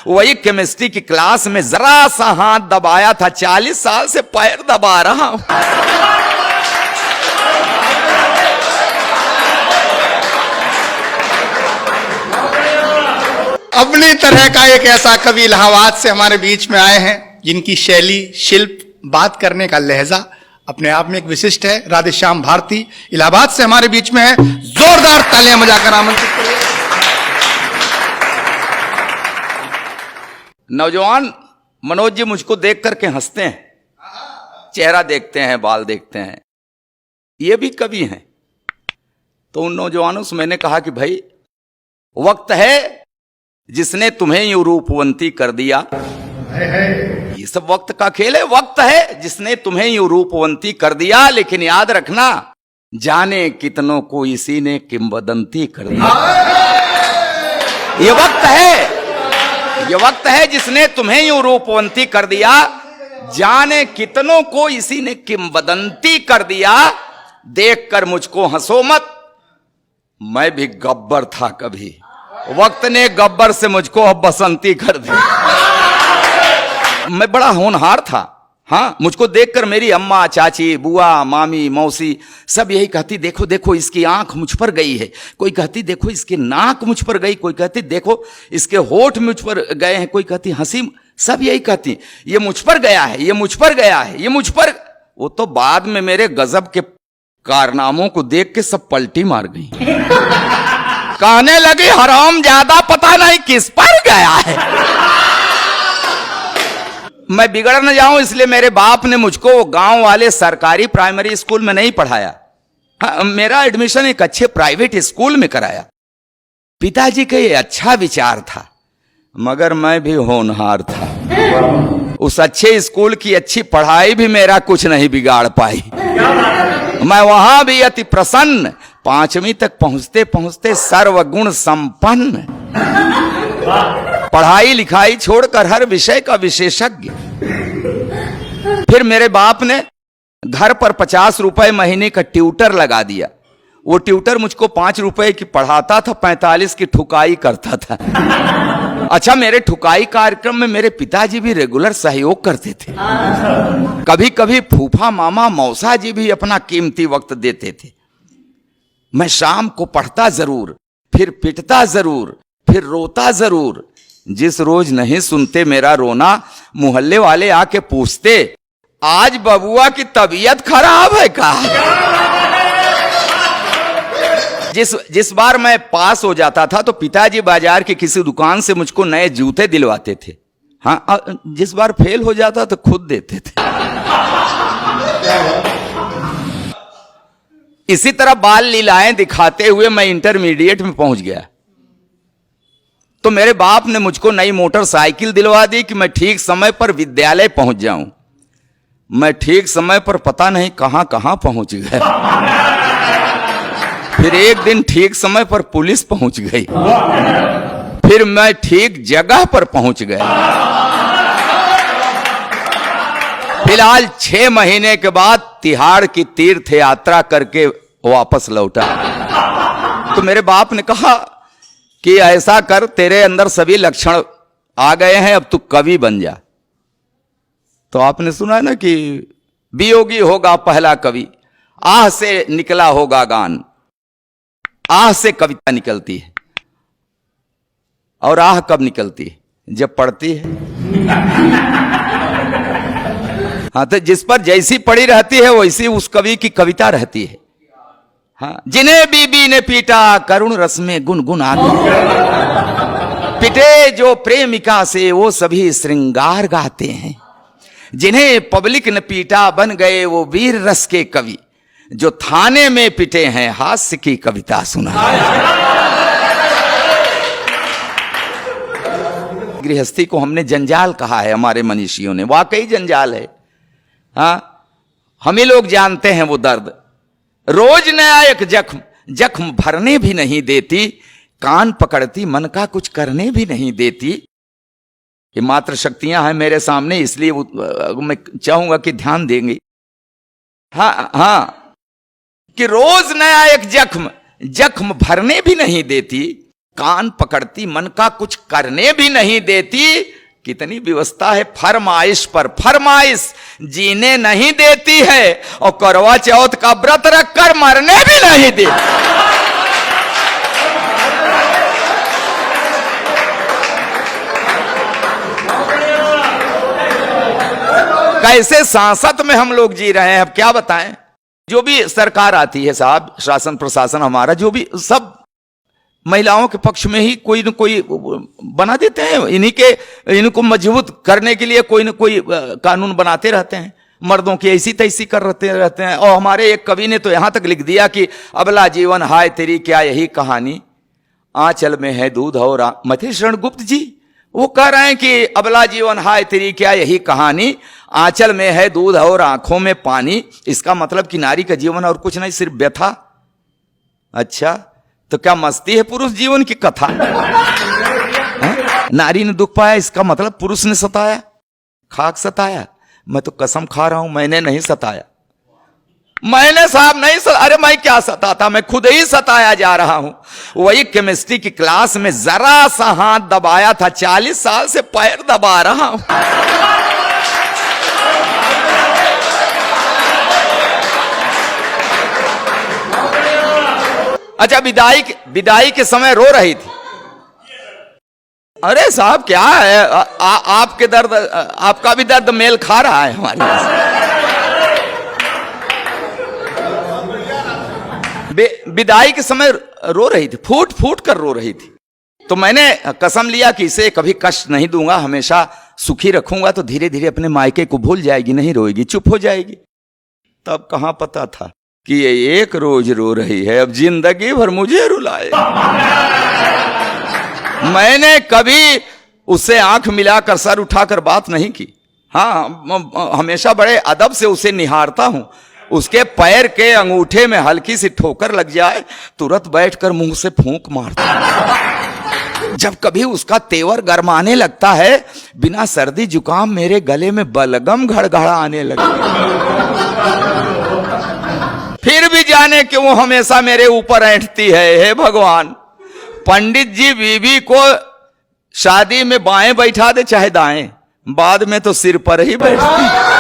वही केमिस्ट्री की क्लास में जरा सा हाथ दबाया था, 40 साल से पैर दबा रहा हूं। अपनी तरह का एक ऐसा कवि इलाहाबाद से हमारे बीच में आए हैं, जिनकी शैली, शिल्प, बात करने का लहजा अपने आप में एक विशिष्ट है। राधेश्याम भारती इलाहाबाद से हमारे बीच में है। जोरदार तालियां बजाकर आमंत्रित करिए। नौजवान मनोज जी मुझको देख करके हंसते हैं, चेहरा देखते हैं, बाल देखते हैं, ये भी कवि हैं। तो उन नौजवानों से मैंने कहा कि भाई वक्त है जिसने तुम्हें यूं रूपवंती कर दिया। ये सब वक्त का खेल है। वक्त है जिसने तुम्हें यूं रूपवंती कर दिया, लेकिन याद रखना जाने कितनों को इसी ने किंवदंती कर दिया। ये वक्त है जिसने तुम्हें यूं रूपवंती कर दिया, जाने कितनों को इसी ने किंवदंती कर दिया। देखकर मुझको हंसो मत, मैं भी गब्बर था कभी, वक्त ने गब्बर से मुझको अब बसंती कर दी। मैं बड़ा होनहार था। हाँ, मुझको देखकर मेरी अम्मा, चाची, बुआ, मामी, मौसी सब यही कहती, देखो देखो इसकी आंख मुझ पर गई है। कोई कहती देखो इसकी नाक मुझ पर गई, कोई कहती देखो इसके होठ मुझ पर गए हैं, कोई कहती हंसी, सब यही कहती ये मुझ पर गया है, ये मुझ पर गया है, ये मुझ पर। वो तो बाद में मेरे गजब के कारनामों को देख के सब पलटी मार गई। कहने लगी हराम ज्यादा पता नहीं किस पर गया है। मैं बिगड़ न जाऊं इसलिए मेरे बाप ने मुझको गांव वाले सरकारी प्राइमरी स्कूल में नहीं पढ़ाया। हाँ, मेरा एडमिशन एक अच्छे प्राइवेट स्कूल में कराया। पिताजी का ये अच्छा विचार था, मगर मैं भी होनहार था। उस अच्छे स्कूल की अच्छी पढ़ाई भी मेरा कुछ नहीं बिगाड़ पाई। मैं वहां भी अति प्रसन्न, 5वीं तक पहुंचते पहुंचते सर्वगुण संपन्न, पढ़ाई लिखाई छोड़कर हर विषय का विशेषज्ञ। फिर मेरे बाप ने घर पर 50 रुपए महीने का ट्यूटर लगा दिया। वो ट्यूटर मुझको 5 रुपए की पढ़ाता था, 45 की ठुकाई करता था। अच्छा, मेरे ठुकाई कार्यक्रम में मेरे पिताजी भी रेगुलर सहयोग करते थे। कभी कभी फूफा, मामा, मौसा जी भी अपना कीमती वक्त देते थे। मैं शाम को पढ़ता जरूर, फिर पिटता जरूर, फिर रोता जरूर। जिस रोज नहीं सुनते मेरा रोना, मोहल्ले वाले आके पूछते आज बबुआ की तबीयत खराब है का? जिस बार मैं पास हो जाता था तो पिताजी बाजार की किसी दुकान से मुझको नए जूते दिलवाते थे। हाँ, जिस बार फेल हो जाता तो खुद देते थे। इसी तरह बाल लीलाएं दिखाते हुए मैं इंटरमीडिएट में पहुंच गया। तो मेरे बाप ने मुझको नई मोटरसाइकिल दिलवा दी कि मैं ठीक समय पर विद्यालय पहुंच जाऊं। मैं ठीक समय पर पता नहीं कहां कहां पहुंच गया। फिर एक दिन ठीक समय पर पुलिस पहुंच गई। फिर मैं ठीक जगह पर पहुंच गया। फिलहाल 6 महीने के बाद तिहाड़ की तीर्थ यात्रा करके वापस लौटा। तो मेरे बाप ने कहा कि ऐसा कर, तेरे अंदर सभी लक्षण आ गए हैं, अब तू कवि बन जा। तो आपने सुना है ना कि वियोगी होगा पहला कवि, आह से निकला होगा गान। आह से कविता निकलती है, और आह कब निकलती है? जब पढ़ती है। हाँ, तो जिस पर जैसी पड़ी रहती है वैसी उस कवि की कविता रहती है। हाँ, जिन्हें बीबी ने पीटा करुण रस में गुनगुना गए, पिटे जो प्रेमिका से वो सभी श्रृंगार गाते हैं। जिन्हें पब्लिक ने पीटा बन गए वो वीर रस के कवि, जो थाने में पिटे हैं हास्य की कविता सुना। गृहस्थी को हमने जंजाल कहा है, हमारे मनीषियों ने। वाकई जंजाल है। हाँ, हम ही लोग जानते हैं वो दर्द। रोज नया एक जख्म, जख्म भरने भी नहीं देती, कान पकड़ती मन का कुछ करने भी नहीं देती। ये मात्र शक्तियां हैं मेरे सामने, इसलिए मैं चाहूंगा कि ध्यान देंगे। हाँ हाँ, कि रोज नया एक जख्म, जख्म भरने भी नहीं देती, कान पकड़ती, मन का कुछ करने भी नहीं देती। कितनी व्यवस्था है फरमाइश पर फरमाइश, जीने नहीं देती है और करवा चौथ का व्रत रखकर मरने भी नहीं देती। कैसे सांसत में हम लोग जी रहे हैं, अब क्या बताएं। जो भी सरकार आती है साहब, शासन प्रशासन हमारा जो भी, सब महिलाओं के पक्ष में ही कोई न कोई बना देते हैं। इनको मजबूत करने के लिए कोई न कोई कानून बनाते रहते हैं। मर्दों की ऐसी तैसी कर रहते हैं। और हमारे एक कवि ने तो यहां तक लिख दिया कि अबला जीवन हाय तेरी क्या यही कहानी, आंचल में है दूध और मथे शरण गुप्त जी वो कह रहे हैं कि अबला जीवन हाय तेरी क्या यही कहानी, आंचल में है दूध और आंखों में पानी। इसका मतलब कि नारी का जीवन और कुछ नहीं, सिर्फ व्यथा। अच्छा, तो क्या मस्ती है पुरुष जीवन की कथा? नारी ने दुख पाया, इसका मतलब पुरुष ने सताया, खाक सताया। मैं तो कसम खा रहा हूं, मैंने नहीं सताया। मैंने साहब नहीं अरे मैं क्या सताता, मैं खुद ही सताया जा रहा हूं। वही केमिस्ट्री की क्लास में जरा सा हाथ दबाया था, 40 साल से पैर दबा रहा हूं। अच्छा, विदाई के समय रो रही थी। अरे साहब क्या है, आपके दर्द, आपका भी दर्द मेल खा रहा है हमारे। विदाई के समय रो रही थी, फूट फूट कर रो रही थी। तो मैंने कसम लिया कि इसे कभी कष्ट नहीं दूंगा, हमेशा सुखी रखूंगा, तो धीरे धीरे अपने मायके को भूल जाएगी, नहीं रोएगी, चुप हो जाएगी। तब कहां पता था कि ये एक रोज रो रही है, अब जिंदगी भर मुझे रुलाए। मैंने कभी उससे आंख मिलाकर सर उठाकर बात नहीं की। हाँ, हमेशा बड़े अदब से उसे निहारता हूं। उसके पैर के अंगूठे में हल्की सी ठोकर लग जाए, तुरंत बैठकर मुंह से फूंक मारता। जब कभी उसका तेवर गरमाने लगता है, बिना सर्दी जुकाम मेरे गले में बलगम घड़घड़ाने लगे। फिर भी जाने क्यों वो हमेशा मेरे ऊपर ऐंठती है। हे भगवान, पंडित जी बीवी को शादी में बाएं बैठा दे चाहे दाएं, बाद में तो सिर पर ही बैठती।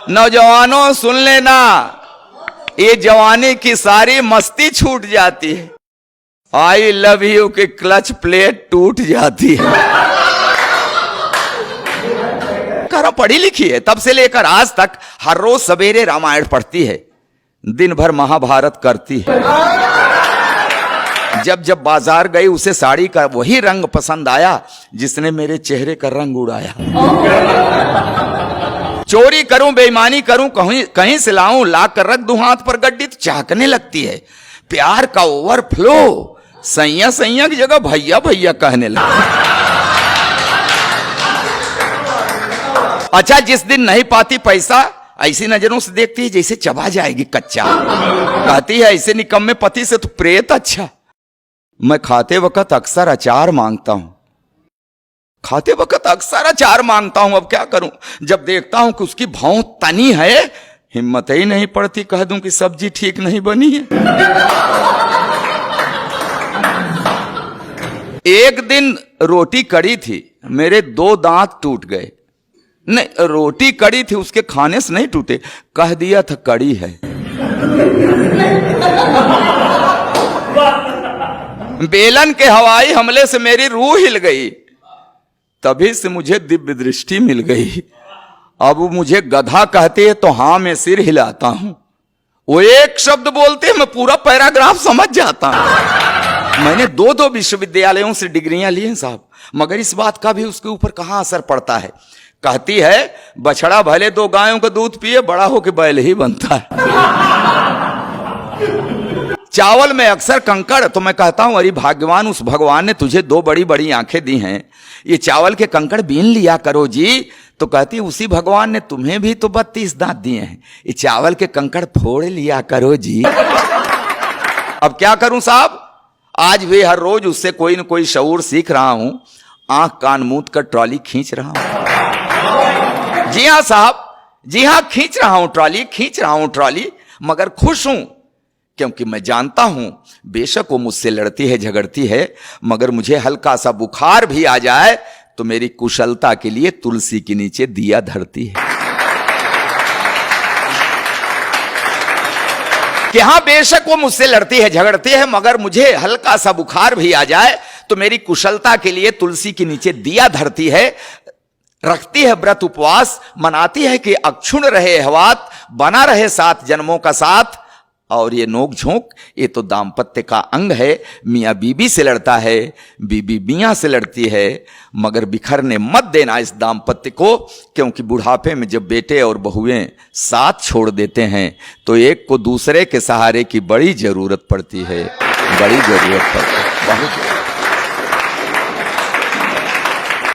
नौजवानों सुन लेना, ये जवानी की सारी मस्ती छूट जाती है। आई लव यू की क्लच प्लेट टूट जाती है। करो, पढ़ी लिखी है, तब से लेकर आज तक हर रोज सवेरे रामायण पढ़ती है, दिन भर महाभारत करती है। जब बाजार गई, उसे साड़ी का वही रंग पसंद आया जिसने मेरे चेहरे का रंग उड़ाया। चोरी करूं, बेईमानी करूं, कहीं से लाऊं, ला कर रख दूं हाथ पर गड्डी, तो चाहकने लगती है। प्यार का ओवरफ्लो, सैया सैया की जगह भैया भैया कहने लगा। अच्छा, जिस दिन नहीं पाती पैसा, ऐसी नजरों से देखती है जैसे चबा जाएगी कच्चा। कहती है ऐसे निकम्मे पति से तो प्रेत अच्छा। मैं खाते वक्त अक्सर अचार मांगता हूं, अब क्या करूं। जब देखता हूं कि उसकी भौं तनी है, हिम्मत ही नहीं पड़ती कह दूं कि सब्जी ठीक नहीं बनी है। एक दिन रोटी कड़ी थी, मेरे 2 दांत टूट गए। नहीं, रोटी कड़ी थी, उसके खाने से नहीं टूटे, कह दिया था कड़ी है। बेलन के हवाई हमले से मेरी रूह हिल गई, तभी से मुझे दिव्य दृष्टि मिल गई। अब वो मुझे गधा कहते हैं तो हाँ मैं सिर हिलाता हूं। वो एक शब्द बोलते हैं, मैं पूरा पैराग्राफ समझ जाता हूं। मैंने 2 विश्वविद्यालयों से डिग्रियां ली हैं साहब, मगर इस बात का भी उसके ऊपर कहां असर पड़ता है। कहती है बछड़ा भले 2 गायों का दूध पिए, बड़ा होके बैल ही बनता है। चावल में अक्सर कंकड़, तो मैं कहता हूं अरे भाग्यवान, उस भगवान ने तुझे 2 बड़ी बड़ी आंखें दी हैं, ये चावल के कंकड़ बीन लिया करो जी। तो कहती उसी भगवान ने तुम्हें भी तो 32 दांत दिए हैं, ये चावल के कंकड़ फोड़ लिया करो जी। अब क्या करूं साहब, आज भी हर रोज उससे कोई न कोई शऊर सीख रहा हूं, आंख कान मूंद कर ट्रॉली खींच रहा हूं। जी हां साहब, जी हां, खींच रहा हूं ट्रॉली, मगर खुश हूं, क्योंकि मैं जानता हूं बेशक वो मुझसे लड़ती है, झगड़ती है, मगर मुझे हल्का सा बुखार भी आ जाए तो मेरी कुशलता के लिए तुलसी के नीचे दिया धरती है। कि हां, बेशक वो मुझसे लड़ती है, झगड़ती है, मगर मुझे हल्का सा बुखार भी आ जाए तो मेरी कुशलता के लिए तुलसी के नीचे दिया धरती है, रखती है व्रत उपवास, मनाती है कि अक्षुण रहे हवात, बना रहे 7 जन्मों का साथ। और ये नोक झोंक, ये तो दाम्पत्य का अंग है। मियाँ बीबी से लड़ता है, बीबी मियाँ से लड़ती है, मगर बिखरने मत देना इस दाम्पत्य को, क्योंकि बुढ़ापे में जब बेटे और बहुएं साथ छोड़ देते हैं तो एक को दूसरे के सहारे की बड़ी जरूरत पड़ती है, बड़ी जरूरत पड़ती है, बहुत।